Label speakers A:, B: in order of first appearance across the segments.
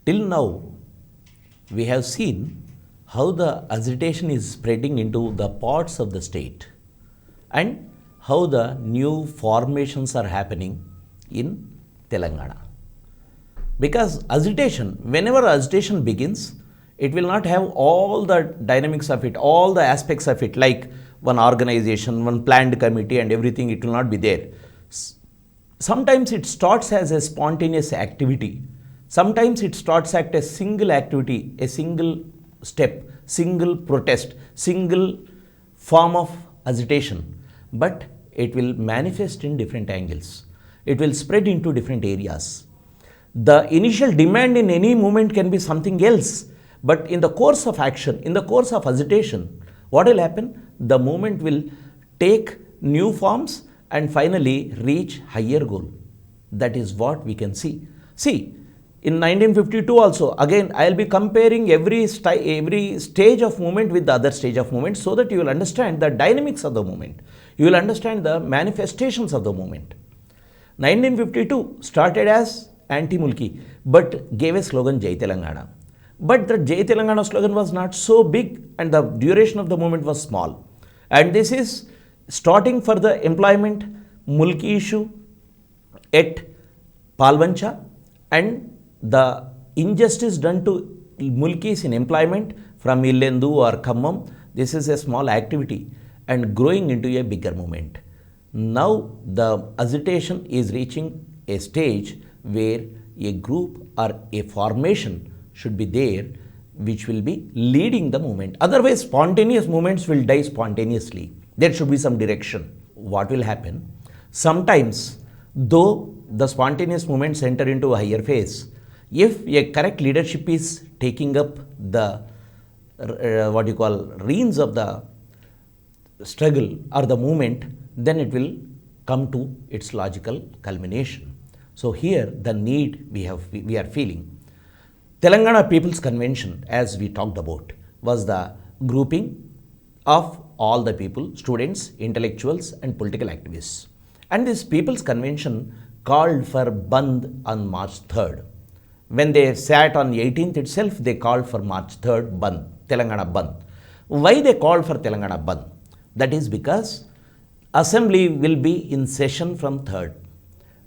A: Till now, we have seen how the agitation is spreading into the parts of the state and how the new formations are happening in Telangana. Because agitation, whenever agitation begins, it will not have all the dynamics of it, all the aspects of it, like one organization, one planned committee and everything, it will not be there. Sometimes it starts as a spontaneous activity. Sometimes it starts at a single activity, a single step, single protest, single form of agitation. But it will manifest in different angles. It will spread into different areas. The initial demand in any movement can be something else. But in the course of action, in the course of agitation, what will happen? The movement will take new forms and finally reach higher goal. That is what we can see. See, in 1952 also, again, I will be comparing every stage of movement with the other stage of movement so that you will understand the dynamics of the movement. You will understand the manifestations of the movement. 1952 started as anti-Mulki, but gave a slogan, Jai Telangana. But the Jai Telangana slogan was not so big and the duration of the movement was small. And this is starting for the employment Mulki issue at Palvancha and the injustice done to Mulkis in employment from Illendu or Khammam. This is a small activity and growing into a bigger movement. Now the agitation is reaching a stage where a group or a formation should be there which will be leading the movement. Otherwise, spontaneous movements will die spontaneously. There should be some direction. What will happen? Sometimes, though the spontaneous movements enter into a higher phase, if a correct leadership is taking up the reins of the struggle or the movement, then it will come to its logical culmination. So here the need we are feeling. Telangana People's Convention, as we talked about, was the grouping of all the people, students, intellectuals and political activists. And this People's Convention called for Bandh on March 3rd. When they sat on 18th itself, they called for March 3rd Bandh, Telangana Bandh. Why they called for Telangana Bandh? That is because assembly will be in session from 3rd.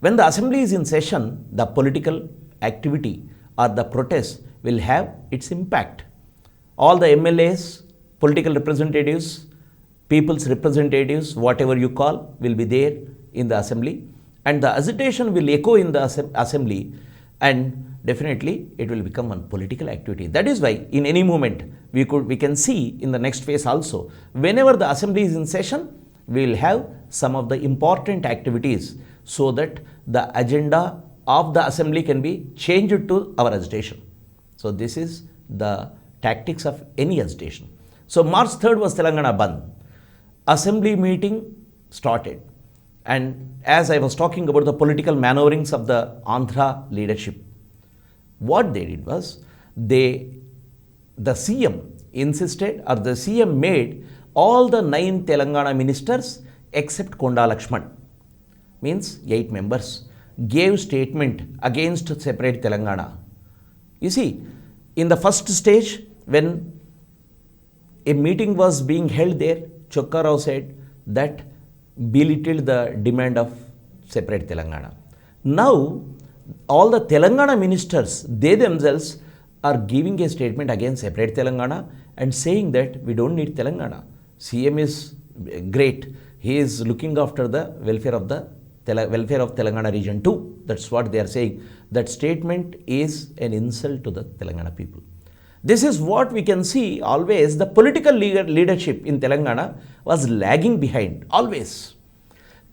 A: When the assembly is in session, the political activity or the protest will have its impact. All the MLAs, political representatives, people's representatives, whatever you call, will be there in the assembly. And the agitation will echo in the assembly and definitely it will become a political activity. That is why in any movement we can see in the next phase also, whenever the assembly is in session, we will have some of the important activities so that the agenda of the assembly can be changed to our agitation. So this is the tactics of any agitation. So March 3rd was Telangana Bandh. Assembly meeting started. And as I was talking about the political maneuverings of the Andhra leadership, what they did was, the CM insisted, or the CM made all the 9 Telangana ministers except Konda Lakshman, means 8 members, gave statement against separate Telangana. You see, in the first stage, when a meeting was being held there, Chokka Rao said that belittled the demand of separate Telangana. Now, all the Telangana ministers, they themselves are giving a statement against separate Telangana and saying that we don't need Telangana. CM is great. He is looking after the welfare of Telangana region too. That's what they are saying. That statement is an insult to the Telangana people. This is what we can see always. The political leadership in Telangana was lagging behind always.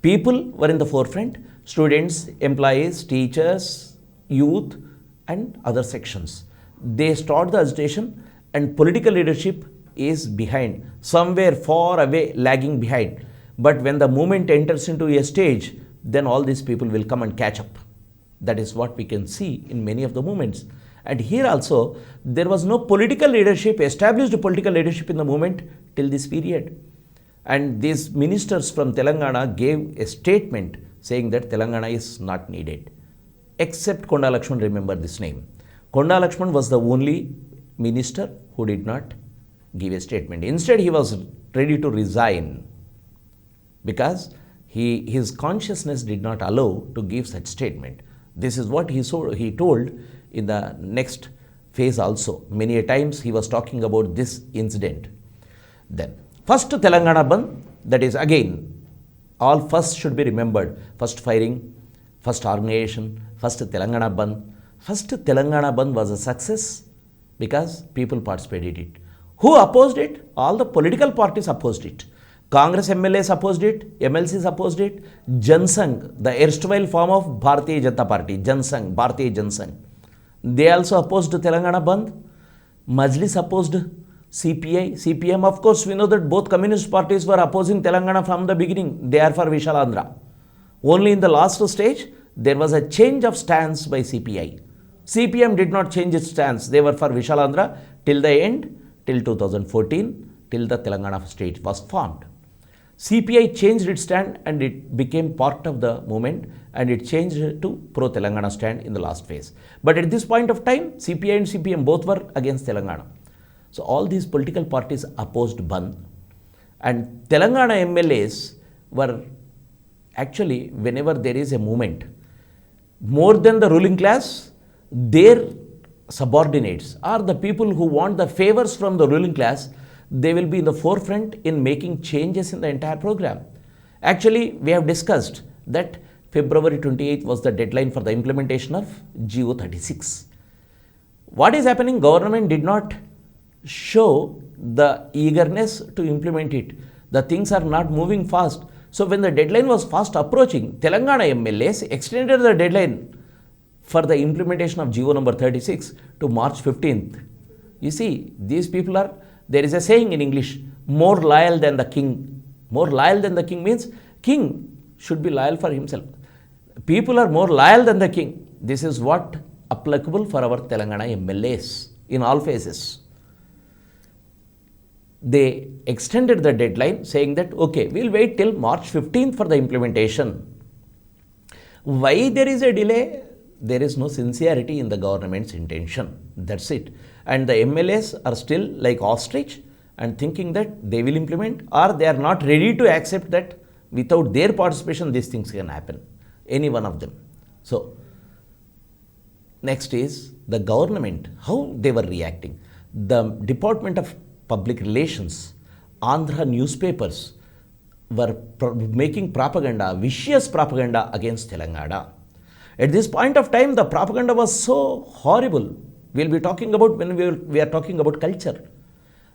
A: People were in the forefront, students, employees, teachers, youth and other sections. They start the agitation and political leadership is behind, somewhere far away, lagging behind. But when the movement enters into a stage, then all these people will come and catch up. That is what we can see in many of the movements. And here also, there was no political leadership, established political leadership in the movement till this period. And these ministers from Telangana gave a statement saying that Telangana is not needed. Except Konda Lakshman, remember this name. Konda Lakshman was the only minister who did not give a statement. Instead, he was ready to resign because his consciousness did not allow to give such statement. This is what he told in the next phase also. Many a times he was talking about this incident. Then, first Telangana Bandh, that is again, all first should be remembered. First firing, first organization, first Telangana Bandh. First Telangana Bandh was a success because people participated in it. Who opposed it? All the political parties opposed it. Congress MLAs opposed it, MLCs opposed it, Jansangh, the erstwhile form of Bharatiya Janata Party, Jansangh, Bharatiya Jansangh. They also opposed Telangana Bandh. Majlis opposed CPI, CPM. Of course, we know that both communist parties were opposing Telangana from the beginning. They are for Vishalandhra. Only in the last stage, there was a change of stance by CPI. CPM did not change its stance. They were for Vishalandhra till the end, till 2014, till the Telangana state was formed. CPI changed its stand and it became part of the movement and it changed to pro-Telangana stand in the last phase. But at this point of time, CPI and CPM both were against Telangana. So all these political parties opposed Bandh, and Telangana MLAs were actually, whenever there is a movement, more than the ruling class, their subordinates or the people who want the favors from the ruling class, they will be in the forefront in making changes in the entire program. Actually, we have discussed that February 28th was the deadline for the implementation of GO 36. What is happening? Government did not show the eagerness to implement it. The things are not moving fast. So when the deadline was fast approaching, Telangana MLAs extended the deadline for the implementation of GO number 36 to March 15th. You see, these people are, there is a saying in English, more loyal than the king. More loyal than the king means king should be loyal for himself. People are more loyal than the king. This is what applicable for our Telangana MLAs in all phases. They extended the deadline saying that, okay, we'll wait till March 15th for the implementation. Why there is a delay? There is no sincerity in the government's intention. That's it. And the MLAs are still like ostrich and thinking that they will implement, or they are not ready to accept that without their participation these things can happen. Any one of them. So, next is the government, how they were reacting. The Department of Public Relations, Andhra newspapers were making propaganda, vicious propaganda against Telangana. At this point of time, the propaganda was so horrible. We'll be talking about when we are talking about culture.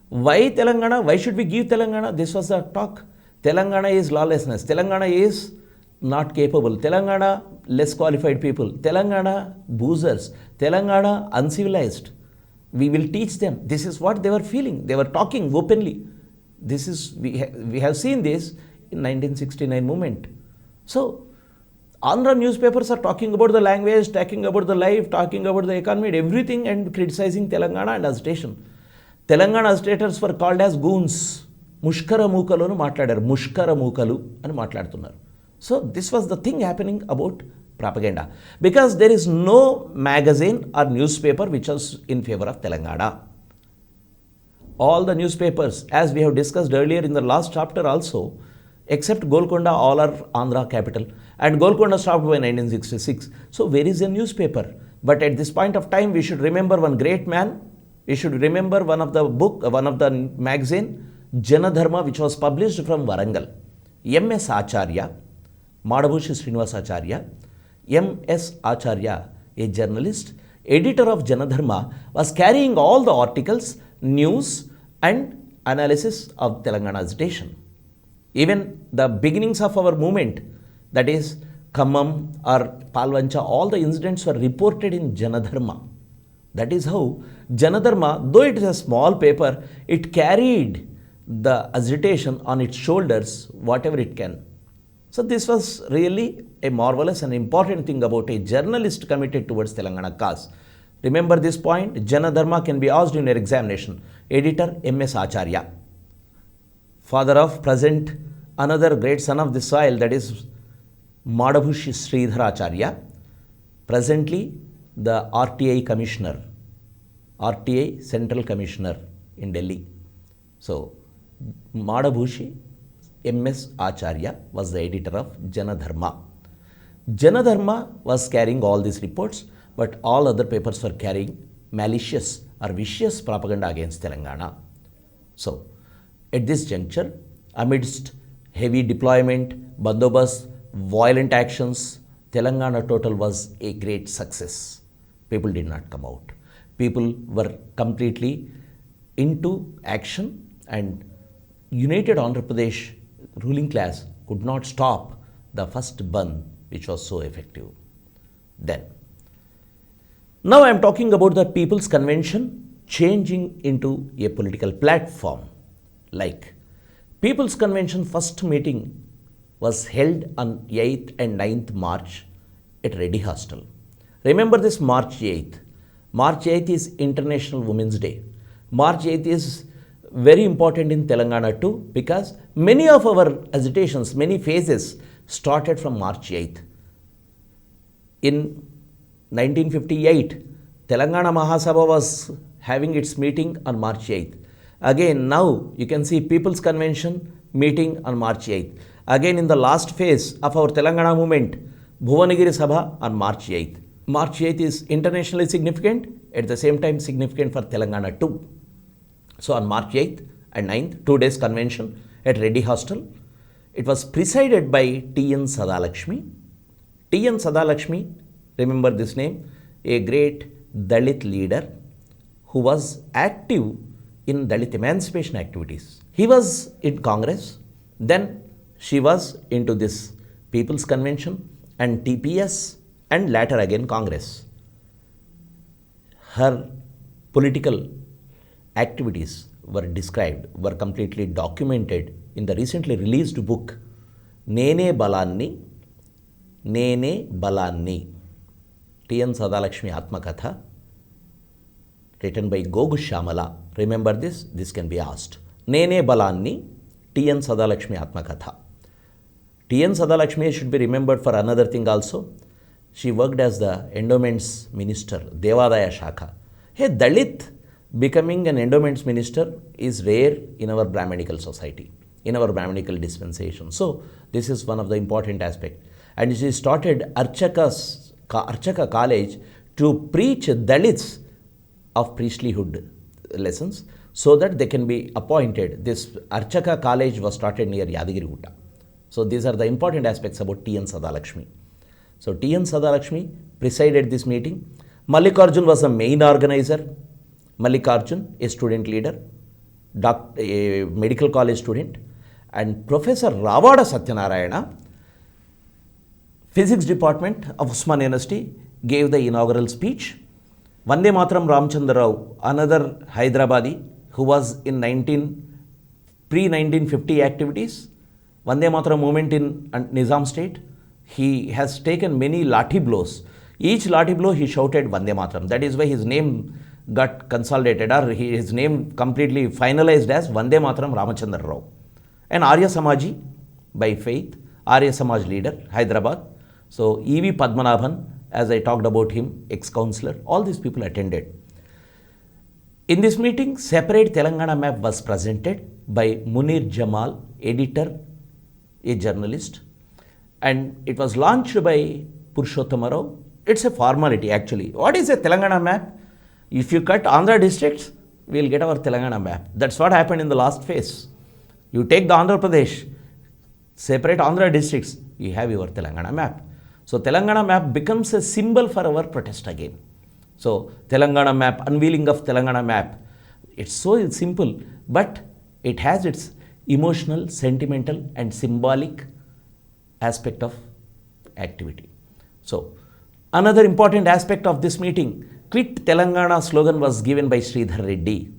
A: Why Telangana? Why should we give Telangana? This was the talk. Telangana is lawlessness. Telangana is not capable. Telangana, less qualified people. Telangana, boozers. Telangana, uncivilized. We will teach them. This is what they were feeling. They were talking openly. This is, we have seen this in 1969 movement. So, Andhra newspapers are talking about the language, talking about the life, talking about the economy, everything, and criticizing Telangana and agitation. Telangana agitators were called as goons. Mushkara Mookalu anu matladaru. Mushkara Mookalu ani matladutunnaru. So this was the thing happening about propaganda. Because there is no magazine or newspaper which was in favor of Telangana. All the newspapers, as we have discussed earlier in the last chapter also, except Golconda, all are Andhra capital. And Golconda stopped by 1966. So where is a newspaper? But at this point of time, we should remember one great man. We should remember one of the magazine, Janadharma, which was published from Warangal. M.S. Acharya, Madabhushi Srinivas Acharya, M.S. Acharya, a journalist, editor of Janadharma, was carrying all the articles, news and analysis of Telangana agitation. Even the beginnings of our movement, that is Khammam or Palvancha, all the incidents were reported in Janadharma. That is how Janadharma, though it is a small paper, it carried the agitation on its shoulders, whatever it can. So this was really a marvelous and important thing about a journalist committed towards Telangana cause. Remember this point, Janadharma can be asked in your examination. Editor M.S. Acharya. Father of present, another great son of the soil, that is Madabhushi Sridhar Acharya. Presently the RTI commissioner, RTI Central Commissioner in Delhi. So, Madabhushi M.S. Acharya was the editor of Janadharma. Janadharma was carrying all these reports, but all other papers were carrying malicious or vicious propaganda against Telangana. So, at this juncture, amidst heavy deployment, bandobast, violent actions, Telangana total was a great success. People did not come out. People were completely into action, and United Andhra Pradesh ruling class could not stop the first Bandh, which was so effective. Then, now I am talking about the People's Convention changing into a political platform. Like, People's Convention first meeting was held on 8th and 9th March at Reddy Hostel. Remember this March 8th. March 8th is International Women's Day. March 8th is very important in Telangana too, because many of our agitations, many phases started from March 8th. In 1958, Telangana Mahasabha was having its meeting on March 8th. Again, now you can see People's Convention meeting on March 8th. Again, in the last phase of our Telangana movement, Bhuvanagiri Sabha on March 8th. March 8th is internationally significant, at the same time significant for Telangana too. So on March 8th and 9th, 2 days convention at Reddy Hostel. It was presided by T.N. Sadalakshmi. T.N. Sadalakshmi, remember this name, a great Dalit leader who was active in Dalit emancipation activities. He was in Congress, then she was into this People's Convention and TPS, and later again Congress. Her political activities were described, were completely documented in the recently released book, Nene Balanni, T.N. Sadalakshmi Atmakatha, written by Gogu Shamala. Remember this? This can be asked. Nene Balanni, T.N. Sadalakshmi Atmakatha. T.N. Sadalakshmi should be remembered for another thing also. She worked as the endowments minister, Devadaya Shakha. Hey, Dalit becoming an endowments minister is rare in our Brahmanical society, in our Brahmanical dispensation. So, this is one of the important aspects. And she started Archaka College to preach Dalits of priestlyhood lessons so that they can be appointed. This Archaka College was started near Yadagiri Gutta. So, these are the important aspects about T.N. Sadalakshmi. So, T.N. Sadalakshmi presided this meeting. Mallikarjun was the main organizer. Mallikarjun, a student leader, a medical college student, and Professor Ravada Satyanarayana, physics department of Usman University, gave the inaugural speech. Vande Mataram Ramchandra Rao, another Hyderabadi who was in pre-1950 activities, Vande Mataram movement in Nizam state, he has taken many lathi blows. Each lathi blow he shouted Vande Mataram. That is why his name got consolidated, or his name completely finalized as Vande Mataram Ramachandra Rao. An Arya Samaji by faith, Arya Samaj leader, Hyderabad. So, E.V. Padmanabhan, as I talked about him, ex-councillor, all these people attended. In this meeting, separate Telangana map was presented by Munir Jamal, editor, a journalist, and it was launched by Purushottam Rao. It's a formality actually. What is a Telangana map? If you cut Andhra districts, we will get our Telangana map. That's what happened in the last phase. You take the Andhra Pradesh, separate Andhra districts, you have your Telangana map. So, Telangana map becomes a symbol for our protest again. So, Telangana map, unveiling of Telangana map, it's so simple, but it has its emotional, sentimental and symbolic aspect of activity. So, another important aspect of this meeting, Quit Telangana slogan was given by Sridhar Reddy.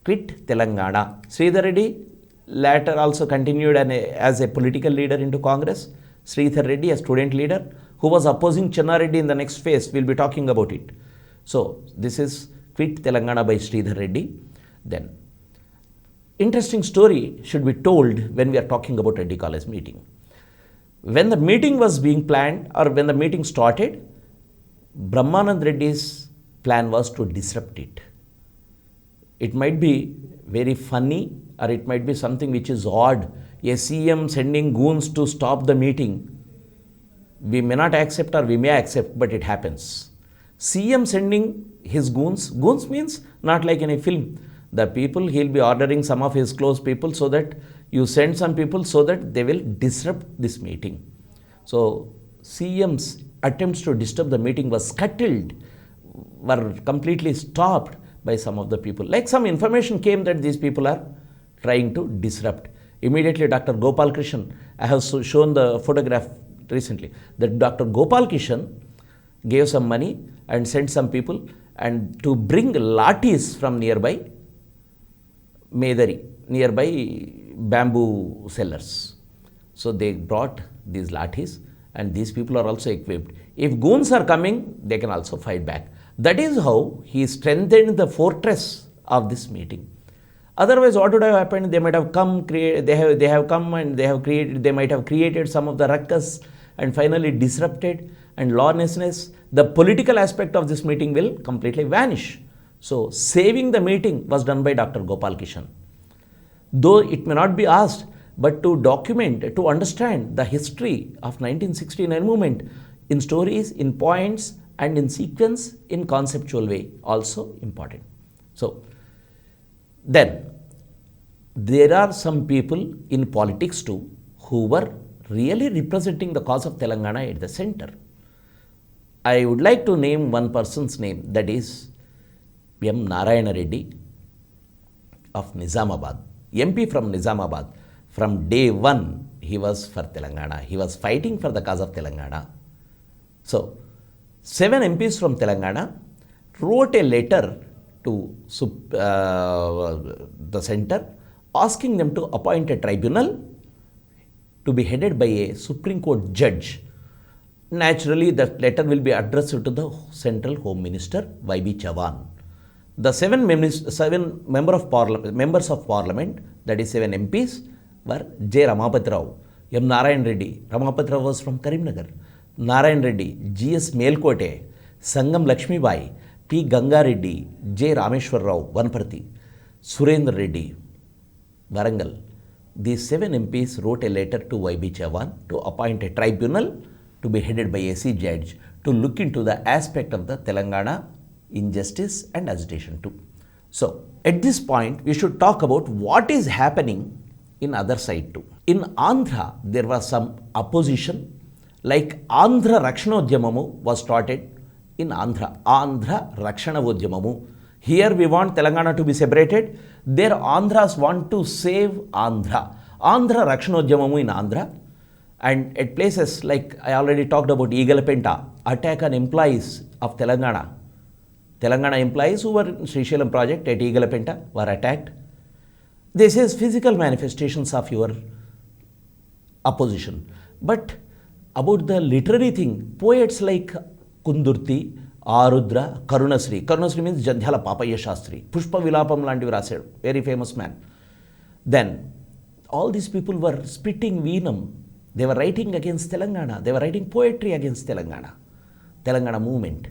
A: Quit Telangana. Sridhar Reddy later also continued as a political leader into Congress. Sridhar Reddy, a student leader who was opposing Channa Reddy in the next phase. We'll be talking about it. So, this is Quit Telangana by Sridhar Reddy. Then, interesting story should be told when we are talking about Reddy College meeting. When the meeting was being planned, or when the meeting started, Brahmanand Reddy's plan was to disrupt it. It might be very funny or it might be something which is odd. A CM sending goons to stop the meeting. We may not accept or we may accept, but it happens. CM sending his goons means not like in a film. The people, he'll be ordering some of his close people so that you send some people so that they will disrupt this meeting. So CM's attempts to disturb the meeting was scuttled, were completely stopped by some of the people. Like some information came that these people are trying to disrupt. Immediately Dr. Gopal Krishan, I have shown the photograph recently, that Dr. Gopal Krishan gave some money and sent some people and to bring lathis from nearby Medari, nearby bamboo sellers. So they brought these lathis and these people are also equipped. If goons are coming, they can also fight back. That is how he strengthened the fortress of this meeting. Otherwise, what would have happened? They might have come, they have come and they might have created some of the ruckus and finally disrupted, and lawlessness. The political aspect of this meeting will completely vanish. So saving the meeting was done by Dr. Gopal Krishan. Though it may not be asked, but to document, to understand the history of 1969 movement in stories, in points and in sequence, in conceptual way, also important. So then there are some people in politics too who were really representing the cause of Telangana at the center. I would like to name one person's name, that is M. Narayana Reddy of Nizamabad, MP from Nizamabad. From day one, he was for Telangana. He was fighting for the cause of Telangana. So, 7 MPs from Telangana wrote a letter to the center asking them to appoint a tribunal to be headed by a Supreme Court judge. Naturally, that letter will be addressed to the Central Home Minister, Y.B. Chavan. The 7 members of parliament, that is 7 MPs, were J. Ramapati Rao, M. Narayan Reddy. Ramapati Rao was from Karimnagar. Narayan Reddy, G.S. Melkote, Sangam Lakshmi Bai, P. Ganga Reddy, J. Rameshwar Rao, Vanparthi, Surendra Reddy, Warangal. These 7 MPs wrote a letter to Y.B. Chavan to appoint a tribunal to be headed by a C judge to look into the aspect of the Telangana injustice and agitation too. So, at this point, we should talk about what is happening in other side too. In Andhra, there was some opposition, like Andhra Rakshanodhyamamu was started in Andhra. Andhra Rakshanodhyamamu. Here we want Telangana to be separated. There Andhras want to save Andhra. Andhra Rakshanodhyamamu in Andhra. And at places like I already talked about Eagalapenta, attack on employees of Telangana. Telangana employees who were in Srisailam project at Eagalapenta were attacked. This is physical manifestations of your opposition. But about the literary thing, poets like Kundurti, Arudra, Karunasri. Karunasri means Jandhyala Papaya Shastri. Pushpa Vilapam lantivi rasaru. Very famous man. Then all these people were spitting venam. They were writing against Telangana. They were writing poetry against Telangana. Telangana movement.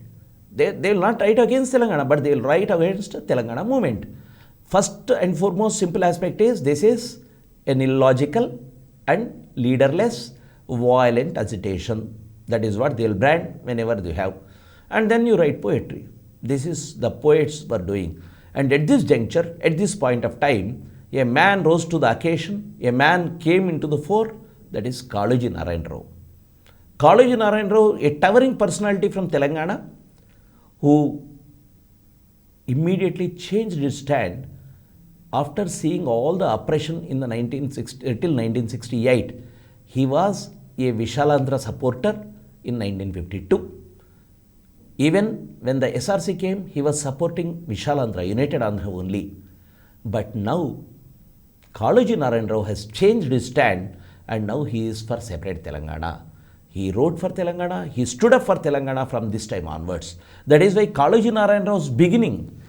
A: They will not write against Telangana, but they will write against Telangana movement. First and foremost simple aspect is this is an illogical and leaderless violent agitation. That is what they will brand whenever they have. And then you write poetry. This is the poets were doing. And at this juncture, at this point of time, a man rose to the occasion, a man came into the fore, that is Kaloji Narayan Rao. Kaloji Narayan Rao, a towering personality from Telangana, who immediately changed his stand after seeing all the oppression in the till 1968. He was a Vishalandra supporter in 1952. Even when the SRC came, he was supporting Vishalandra, United Andhra only. But now, Kaloji Narayan Rao has changed his stand and now he is for separate Telangana. He wrote for Telangana, he stood up for Telangana from this time onwards. That is why Kaloji Narayan Rao's beginning,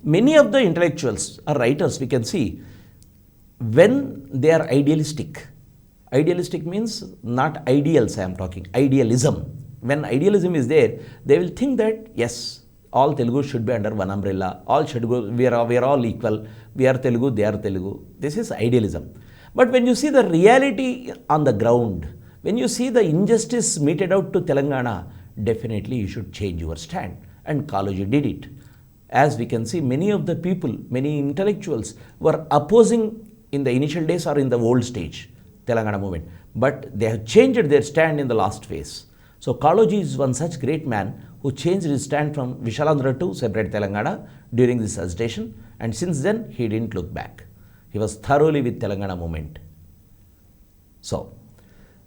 A: many of the intellectuals or writers we can see, when they are idealistic means not ideals I am talking, idealism. When idealism is there, they will think that yes, all Telugu should be under one umbrella, all should go, we are all equal, we are Telugu, they are Telugu. This is idealism. But when you see the reality on the ground, when you see the injustice meted out to Telangana, definitely you should change your stand. And Kaloji did it. As we can see, many of the people, many intellectuals were opposing in the initial days or in the old stage, Telangana movement. But they have changed their stand in the last phase. So Kaloji is one such great man who changed his stand from Vishalandra to separate Telangana during this agitation, and since then he didn't look back. He was thoroughly with Telangana movement. So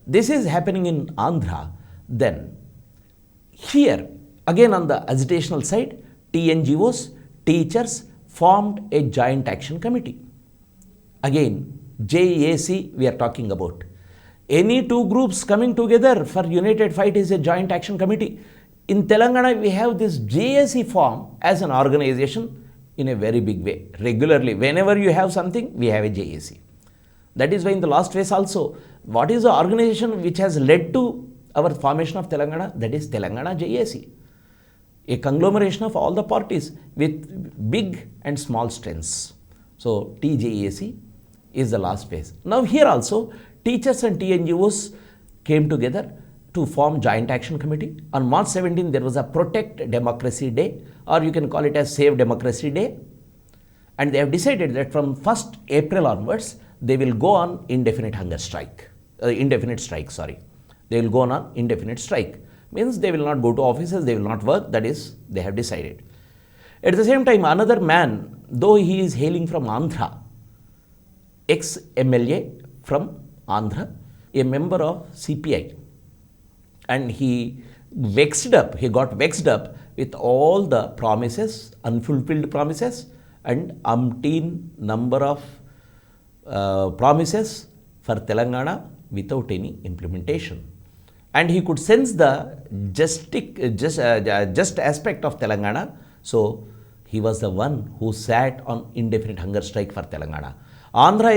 A: this is happening in Andhra. Then here again on the agitational side, TNGOs, teachers formed a joint action committee. Again, JAC we are talking about. Any two groups coming together for united fight is a joint action committee. In Telangana, we have this JAC form as an organization in a very big way. Regularly, whenever you have something, we have a JAC. That is why in the last phase also, what is the organization which has led to our formation of Telangana? That is Telangana JAC. A conglomeration of all the parties with big and small strengths. So TJAC is the last phase. Now here also, teachers and TNGOs came together to form Joint Action Committee. On March 17, there was a Protect Democracy Day, or you can call it as Save Democracy Day. And they have decided that from 1st April onwards, they will go on indefinite hunger strike. Indefinite strike. They will go on indefinite strike. Means they will not go to offices, they will not work. That is, they have decided. At the same time, another man, though he is hailing from Andhra, ex-MLA from Andhra, a member of CPI, and he got vexed up with all the promises, unfulfilled promises, and umpteen number of promises for Telangana without any implementation. And he could sense the just aspect of Telangana, so he was the one who sat on indefinite hunger strike for Telangana. Andhra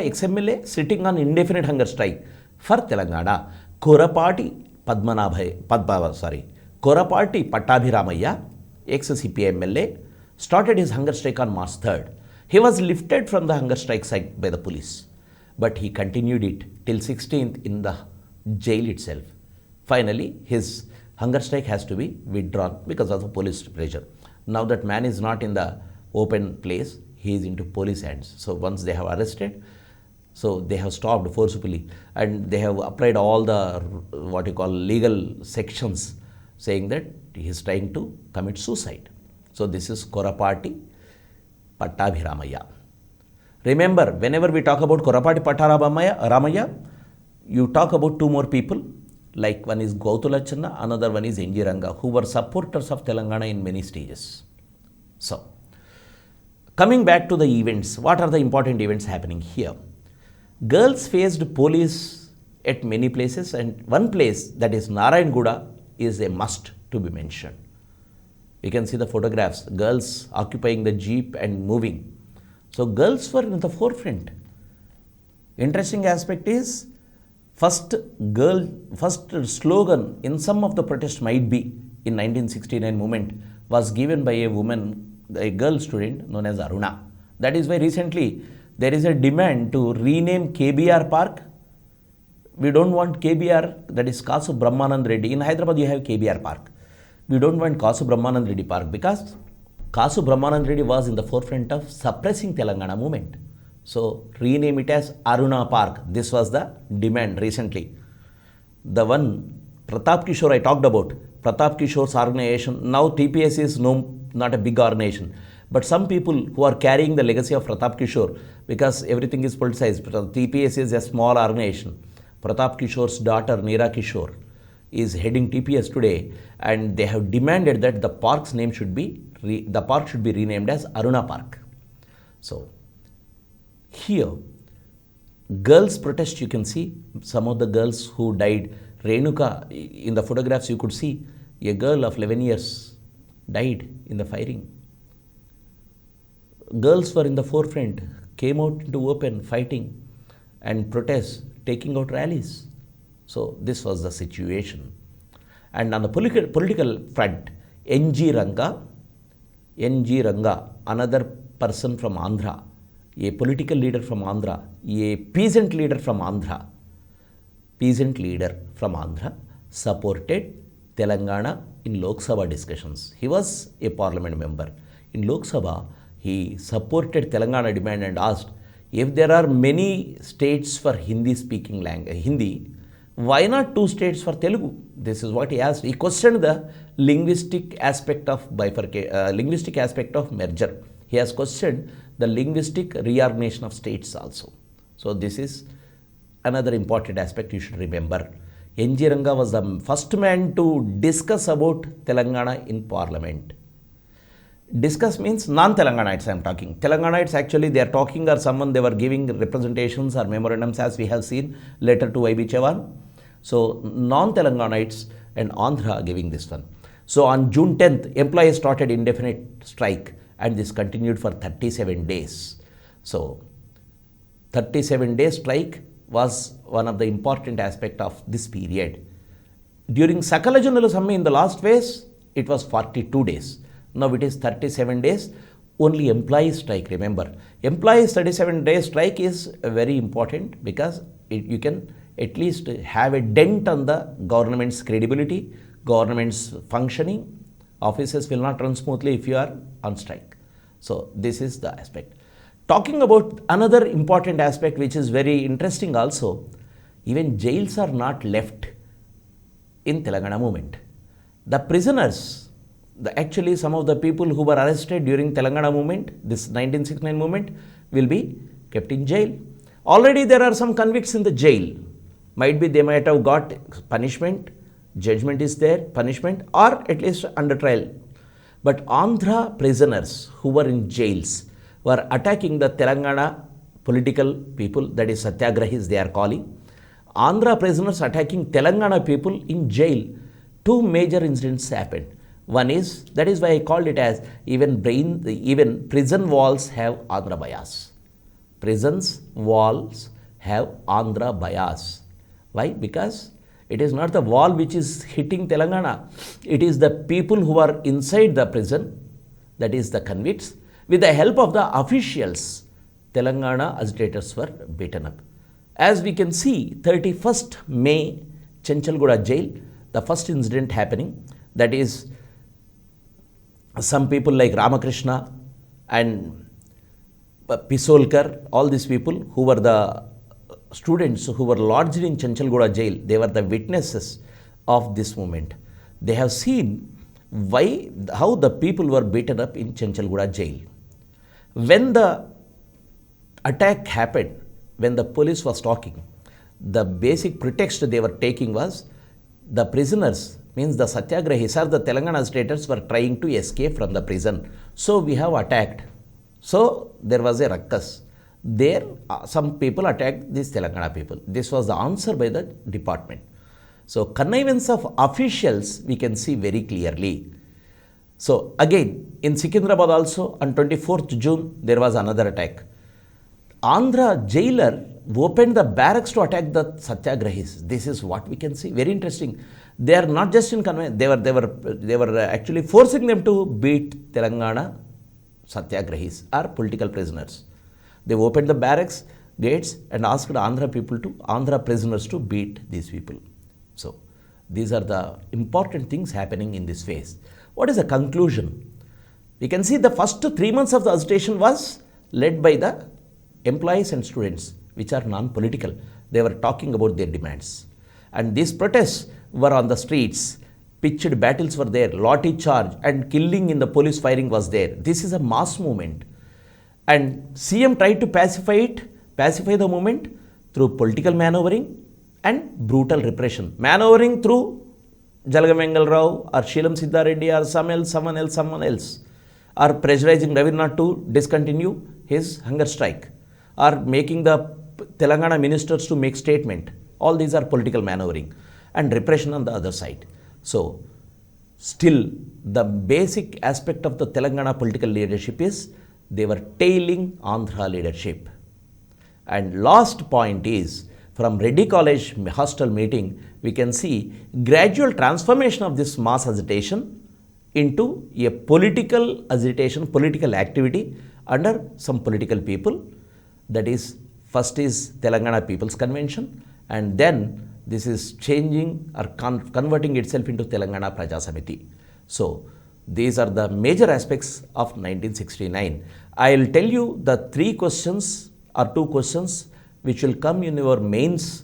A: ex-MLA sitting on indefinite hunger strike for Telangana. Korapati Pattabhiramaya, ex-CPI MLA, started his hunger strike on March 3rd. He was lifted from the hunger strike site by the police, but he continued it till 16th in the jail itself. Finally, his hunger strike has to be withdrawn because of the police pressure. Now that man is not in the open place, he is into police hands. So once they have arrested, so they have stopped forcibly, and they have applied all the what you call legal sections saying that he is trying to commit suicide. So this is Korapati Pattabhiramaya. Remember, whenever we talk about Korapati Pattabhiramaya, you talk about two more people, like one is Gautulachanna, another one is N.G. Ranga, who were supporters of Telangana in many stages. So, coming back to the events, what are the important events happening here? Girls faced police at many places, and one place, that is Narayanguda, is a must to be mentioned. You can see the photographs, girls occupying the jeep and moving. So girls were in the forefront. Interesting aspect is, first slogan in some of the protests might be in 1969 movement was given by a woman, a girl student known as Aruna. That is why recently there is a demand to rename KBR Park. We don't want KBR, that is Kasu Brahmanand Reddy. In Hyderabad you have KBR Park. We don't want Kasu Brahmanand Reddy Park because Kasu Brahmanand Reddy was in the forefront of suppressing Telangana movement. So rename it as Aruna Park. This was the demand recently. The one Pratap Kishore I talked about, Pratap Kishore's organization, now TPSC is not a big organization, but some people who are carrying the legacy of Pratap Kishore, because everything is politicized, TPSC is a small organization. Pratap Kishore's daughter Neera Kishore is heading TPS today, and they have demanded that the park's name should be renamed as Aruna Park. So here, girls protest, you can see some of the girls who died. Renuka, in the photographs you could see a girl of 11 years died in the firing. Girls were in the forefront, came out into open fighting and protests, taking out rallies. So this was the situation. And on the political front, N.G. Ranga, another person from Andhra, a political leader from Andhra, a peasant leader from Andhra, supported Telangana in Lok Sabha discussions. He was a parliament member. In Lok Sabha, he supported Telangana demand and asked, if there are many states for Hindi-speaking language, Hindi, why not 2 states for Telugu? This is what he asked. He questioned the linguistic aspect of merger. He has questioned the linguistic reorganization of states also. So this is another important aspect you should remember. N.G. Ranga was the first man to discuss about Telangana in parliament. Discuss means non-Telanganites I am talking. Telanganites actually they are talking or someone they were giving representations or memorandums as we have seen later to Y.B. Chavan. So non-Telanganites and Andhra giving this one. So on June 10th, employees started indefinite strike and this continued for 37 days. So 37-day strike was one of the important aspect of this period. During Sakala Junnalu Samme in the last phase, it was 42 days. Now it is 37 days, only employees strike, remember. Employees 37-day strike is very important because you can at least have a dent on the government's credibility, government's functioning. Offices will not run smoothly if you are on strike. So this is the aspect. Talking about another important aspect which is very interesting also, even jails are not left in Telangana movement. The prisoners, actually some of the people who were arrested during Telangana movement, this 1969 movement, will be kept in jail. Already there are some convicts in the jail. Might be they might have got punishment, judgment is there, punishment, or at least under trial. But Andhra prisoners who were in jails were attacking the Telangana political people, that is Satyagrahis they are calling. Andhra prisoners attacking Telangana people in jail. 2 major incidents happened. One is, that is why I called it as even prison walls have Andhra bias. Prisons walls have Andhra bias. Why? Because it is not the wall which is hitting Telangana. It is the people who are inside the prison, that is the convicts. With the help of the officials, Telangana agitators were beaten up. As we can see, 31st May, Chenchalguda jail, the first incident happening, that is some people like Ramakrishna and Pisolkar, all these people who were the students who were lodged in Chenchalguda jail, they were the witnesses of this movement. They have seen how the people were beaten up in Chenchalguda jail. When the attack happened, when the police was talking, the basic pretext they were taking was the prisoners, means the Satyagrahis or the Telangana agitators were trying to escape from the prison. So we have attacked. So there was a ruckus. There some people attacked these Telangana people. This was the answer by the department. So connivance of officials we can see very clearly. So again in Secunderabad also on 24th June there was another attack. Andhra jailer opened the barracks to attack the Satyagrahis. This is what we can see. Very interesting. They are not just in connivance. They were actually forcing them to beat Telangana Satyagrahis or political prisoners. They opened the barracks gates and asked Andhra prisoners to beat these people. So these are the important things happening in this phase. What is the conclusion? We can see the first 3 months of the agitation was led by the employees and students, which are non-political. They were talking about their demands. And these protests were on the streets. Pitched battles were there, lathi charge and killing in the police firing was there. This is a mass movement. And CM tried to pacify the movement through political maneuvering and brutal repression. Maneuvering through Jalagavengal Rao or Sheelam Siddha Reddy or someone else. Or pressurizing Ravirnath to discontinue his hunger strike. Or making the Telangana ministers to make statement. All these are political maneuvering. And repression on the other side. So, still the basic aspect of the Telangana political leadership is they were tailing Andhra leadership. And last point is from Reddy College hostel meeting, we can see gradual transformation of this mass agitation into a political agitation, political activity under some political people. That is, first is Telangana People's Convention, and then this is changing or converting itself into Telangana Praja Samiti. So, these are the major aspects of 1969. I will tell you the 3 questions or 2 questions which will come in your mains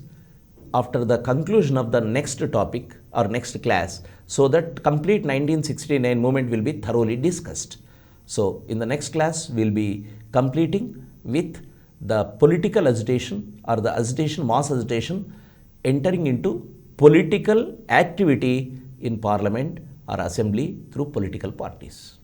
A: after the conclusion of the next topic or next class, so that complete 1969 movement will be thoroughly discussed. So, in the next class, we will be completing with the political agitation or the agitation, mass agitation entering into political activity in parliament or assembly through political parties.